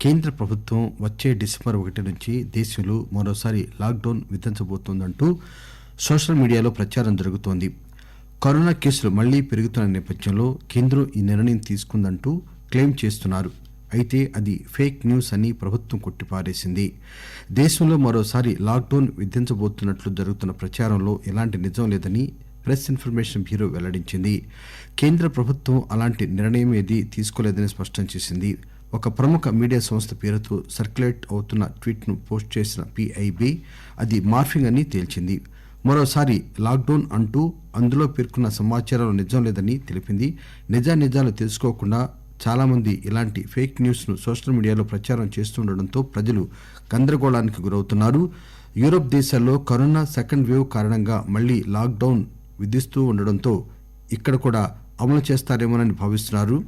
కేంద్ర ప్రభుత్వం వచ్చే డిసెంబర్ 1 నుంచి దేశంలో మరోసారి లాక్డౌన్ విధించబోతోందంటూ సోషల్ మీడియాలో ప్రచారం జరుగుతోంది. కరోనా కేసులు మళ్లీ పెరుగుతున్న నేపథ్యంలో కేంద్రం ఈ నిర్ణయం తీసుకుందంటూ క్లెయిమ్ చేస్తున్నారు. అయితే అది ఫేక్ న్యూస్ అని ప్రభుత్వం కొట్టిపారేసింది. దేశంలో మరోసారి లాక్డౌన్ విధించబోతున్నట్లు జరుగుతున్న ప్రచారంలో ఎలాంటి నిజం లేదని ప్రెస్ ఇన్ఫర్మేషన్ బ్యూరో వెల్లడించింది. కేంద్ర ప్రభుత్వం అలాంటి నిర్ణయం ఏదీ తీసుకోలేదని స్పష్టం చేసింది. ఒక ప్రముఖ మీడియా సంస్థ పేరుతో సర్క్యులేట్ అవుతున్న ట్వీట్ ను పోస్ట్ చేసిన పిఐబి అది మార్ఫింగ్ అని తేల్చింది. మరోసారి లాక్డౌన్ అంటూ అందులో పేర్కొన్న సమాచారంలో నిజం లేదని తెలిపింది. నిజానిజాలు తెలుసుకోకుండా చాలా మంది ఇలాంటి ఫేక్ న్యూస్ ను సోషల్ మీడియాలో ప్రచారం చేస్తుండటంతో ప్రజలు గందరగోళానికి గురవుతున్నారు. యూరోప్ దేశాల్లో కరోనా సెకండ్ వేవ్ కారణంగా మళ్లీ లాక్డౌన్ విధిస్తూ ఉండడంతో ఇక్కడ కూడా అమలు చేస్తారేమోనని భావిస్తున్నారు.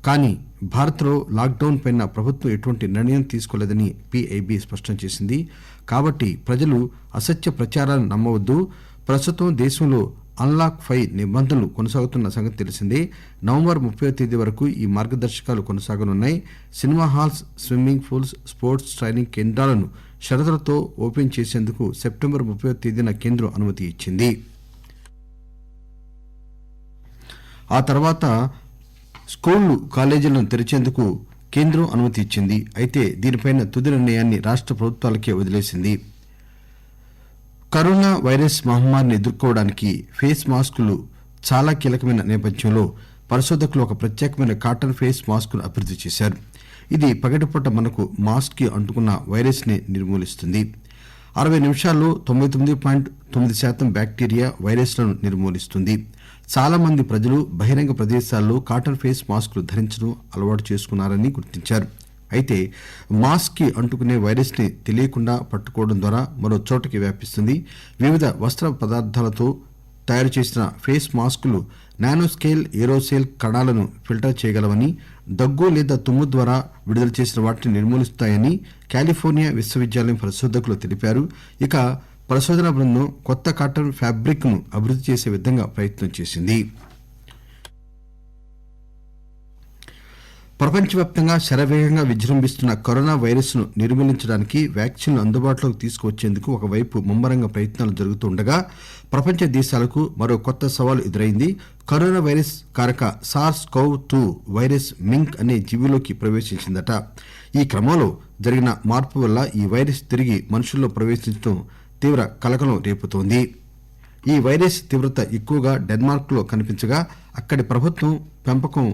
కానీ భారత్లో లాక్డౌన్ పైన ప్రభుత్వం ఎటువంటి నిర్ణయం తీసుకోలేదని పిఐబి స్పష్టం చేసింది. కాబట్టి ప్రజలు అసత్య ప్రచారాలను నమ్మవద్దు. ప్రస్తుతం దేశంలో అన్లాక్ 5 నిబంధనలు కొనసాగుతున్న సంగతి తెలిసిందే. నవంబర్ 30వ తేదీ వరకు ఈ మార్గదర్శకాలు కొనసాగనున్నాయి. Cinema halls, swimming pools, sports training కేంద్రాలను షరతులతో ఓపెన్ చేసేందుకు సెప్టెంబర్ 30వ తేదీన కేంద్రం అనుమతి ఇచ్చింది. ఆ తర్వాత స్కూళ్లు, కాలేజీలను తెరిచేందుకు కేంద్రం అనుమతి ఇచ్చింది. అయితే దీనిపై తుది నిర్ణయాన్ని రాష్ట్ర ప్రభుత్వాలకే వదిలేసింది. కరోనా వైరస్ మహమ్మారిని ఎదుర్కోవడానికి ఫేస్ మాస్కులు చాలా కీలకమైన నేపథ్యంలో పరిశోధకులు ఒక ప్రత్యేకమైన కాటన్ ఫేస్ మాస్క్ ను అభివృద్ది చేశారు. ఇది పగటిపూట మనకు మాస్క్ కి అంటుకున్న వైరస్ ని నిర్మూలిస్తుంది. 60 నిమిషాల్లో 99.9% బ్యాక్టీరియా వైరస్లను నిర్మూలిస్తుంది. చాలా మంది ప్రజలు బహిరంగ ప్రదేశాల్లో కాటన్ ఫేస్ మాస్కులు ధరించడం అలవాటు చేసుకున్నారని గుర్తించారు. అయితే మాస్క్ కి అంటుకునే వైరస్ ని తెలియకుండా పట్టుకోవడం ద్వారా మరో చోటకి వ్యాపిస్తుంది. వివిధ వస్త్ర పదార్థాలతో తయారు చేసిన ఫేస్ మాస్కులు నానోస్కేల్ ఏరోసోల్ కణాలను ఫిల్టర్ చేయగలవని, దగ్గు లేదా తుమ్ము ద్వారా విడుదల చేసిన వాటిని నిర్మూలిస్తాయని కాలిఫోర్నియా విశ్వవిద్యాలయం పరిశోధకులు తెలిపారు. ఇక పరిశోధనా బృందం కొత్త కాటన్ ఫ్యాబ్రిక్ ను అభివృద్ది చేసే విధంగా ప్రయత్నం చేసింది. ప్రపంచవ్యాప్తంగా శరవేగంగా విజృంభిస్తున్న కరోనా వైరస్ ను నిర్మూలించడానికి వ్యాక్సిన్లు అందుబాటులోకి తీసుకువచ్చేందుకు ఒకవైపు ముమ్మరంగా ప్రయత్నాలు జరుగుతుండగా ప్రపంచ దేశాలకు మరో కొత్త సవాలు ఎదురైంది. కరోనా వైరస్ కారక SARS-CoV-2 వైరస్ మింక్ అనే జీవిలోకి ప్రవేశించిందట. ఈ క్రమంలో జరిగిన మార్పు వల్ల ఈ వైరస్ తిరిగి మనుషుల్లో ప్రవేశించడం తీవ్ర కలకలం రేపుతోంది. ఈ వైరస్ తీవ్రత ఎక్కువగా డెన్మార్క్ లో కనిపించగా అక్కడి ప్రభుత్వం పెంపకం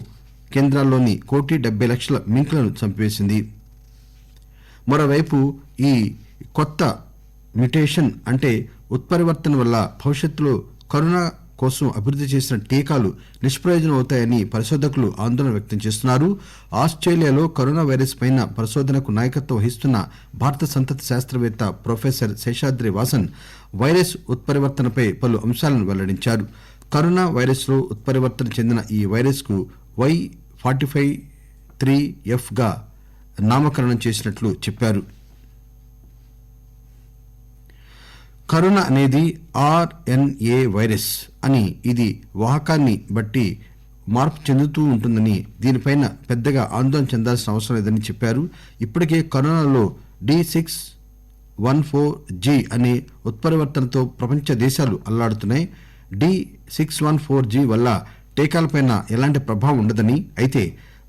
కేంద్రాల్లోని 1,70,00,000 మింక్లను చంపివేసింది. మరోవైపు ఈ కొత్త మ్యుటేషన్ అంటే ఉత్పరివర్తన వల్ల భవిష్యత్తులో కరోనా కోసం అభివృద్ది చేసిన టీకాలు నిష్ప్రయోజనం అవుతాయని పరిశోధకులు ఆందోళన వ్యక్తం చేస్తున్నారు. ఆస్ట్రేలియాలో కరోనా వైరస్ పైన పరిశోధనకు నాయకత్వం వహిస్తున్న భారత సంతతి శాస్త్రవేత్త ప్రొఫెసర్ శేషాద్రి వాసన్ వైరస్ ఉత్పరివర్తనపై పలు అంశాలను వెల్లడించారు. కరోనా వైరస్ లో ఉత్పరివర్తన చెందిన ఈ వైరస్ కు Y453F గా నామకరణం చేసినట్లు చెప్పారు. కరోనా అనేది RNA వైరస్ అని, ఇది వాహకాన్ని బట్టి మార్పు చెందుతూ ఉంటుందని, దీనిపైన పెద్దగా ఆందోళన చెందాల్సిన అవసరం లేదని చెప్పారు. ఇప్పటికే కరోనాలో D614G అనే ఉత్పరివర్తనతో ప్రపంచ దేశాలు అల్లాడుతున్నాయి. D614G వల్ల టీకాలపైన ఎలాంటి ప్రభావం ఉండదని, అయితే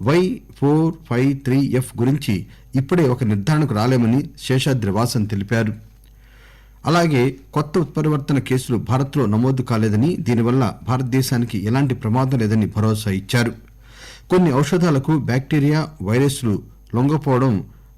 Y453F గురించి ఇప్పుడే ఒక నిర్ధారణకు రాలేమని శేషాద్రి వాసన్ తెలిపారు. అలాగే కొత్త ఉత్పరివర్తన కేసులు భారత్లో నమోదు కాలేదని, దీనివల్ల భారతదేశానికి ఎలాంటి ప్రమాదం లేదని భరోసా ఇచ్చారు. కొన్ని ఔషధాలకు బ్యాక్టీరియా, వైరస్లు లొంగపోవడం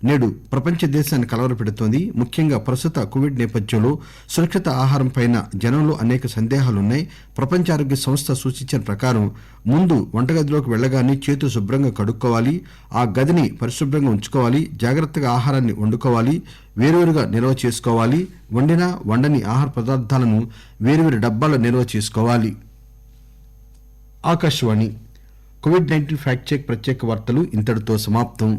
నేడు ప్రపంచ దేశాన్ని కలవరపెడుతోంది. ముఖ్యంగా ప్రస్తుత కోవిడ్ నేపథ్యంలో సురక్షిత ఆహారంపై జనంలో అనేక సందేహాలున్నాయి. ప్రపంచ ఆరోగ్య సంస్థ సూచించిన ప్రకారం ముందు వంటగదిలోకి వెళ్లగానే చేతులు శుభ్రంగా కడుక్కోవాలి, ఆ గదిని పరిశుభ్రంగా ఉంచుకోవాలి, జాగ్రత్తగా ఆహారాన్ని వండుకోవాలి, వేరువేరుగా నిల్వ చేసుకోవాలి, వండిన వండని ఆహార పదార్థాలను వేరువేరు డబ్బాల్లో నిల్వ చేసుకోవాలి. ఆకాశవాణి కోవిడ్-19 ఫ్యాక్ట్ చెక్ ప్రత్యేక వార్తలు ఇంతటితో సమాప్తం.